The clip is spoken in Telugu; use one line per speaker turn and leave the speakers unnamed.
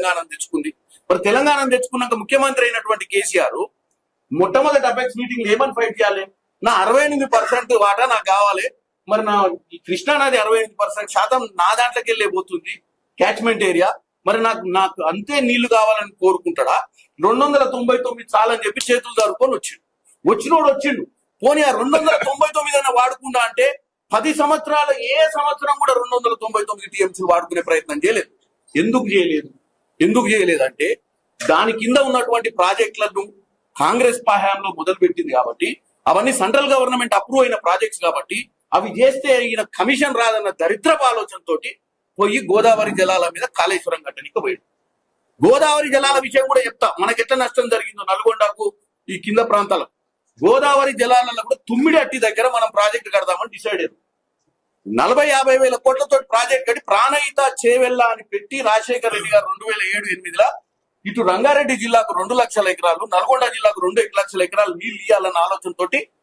తెలంగాణను తెచ్చుకుంది. మరి తెలంగాణను తెచ్చుకున్నాక ముఖ్యమంత్రి అయినటువంటి కేసీఆర్ మొట్టమొదటి అపెక్స్ మీటింగ్ ఏమని ఫైట్ చేయాలి? నా 68% వాటా నాకు కావాలి, మరి నా కృష్ణానది 68% శాతం నా దాంట్లోకి వెళ్ళే పోతుంది క్యాచ్మెంట్ ఏరియా, మరి నాకు నాకు అంతే నీళ్లు కావాలని కోరుకుంటాడా? 299 చాలని చెప్పి చేతులు దారుకొని వచ్చినోడు వచ్చిండు. పోనీ ఆ 299 అన్న వాడుకుంటా అంటే 10 సంవత్సరాలు ఏ సంవత్సరం కూడా 299 టీఎంసీలు వాడుకునే ప్రయత్నం చేయలేదు. ఎందుకు చేయలేదంటే దాని కింద ఉన్నటువంటి ప్రాజెక్టులను కాంగ్రెస్ హయాంలో మొదలు పెట్టింది కాబట్టి, అవన్నీ సెంట్రల్ గవర్నమెంట్ అప్రూవ్ అయిన ప్రాజెక్ట్స్ కాబట్టి అవి చేస్తే ఈయన కమిషన్ రాదన్న దరిద్రపు ఆలోచనతో పోయి గోదావరి జలాల మీద కాళేశ్వరం కట్టడానికి పోయాడు. గోదావరి జలాల విషయం కూడా చెప్తా, మనకెట్లా నష్టం జరిగిందో నల్గొండకు ఈ కింద ప్రాంతాలకు. గోదావరి జలాలలో కూడా తుమ్మిడి అట్టి దగ్గర మనం ప్రాజెక్టు కడదామని డిసైడ్ అయ్యారు. 40-50 వేల కోట్లతో ప్రాజెక్ట్ కట్టి ప్రాణహిత చేవెళ్ళ అని పెట్టి రాజశేఖర రెడ్డి గారు 2007-8లో ఇటు రంగారెడ్డి జిల్లాకు 2 లక్షల ఎకరాలు, నల్గొండ జిల్లాకు 2 లక్షల ఎకరాలు నీళ్లు ఇవ్వాలన్న ఆలోచనతోటి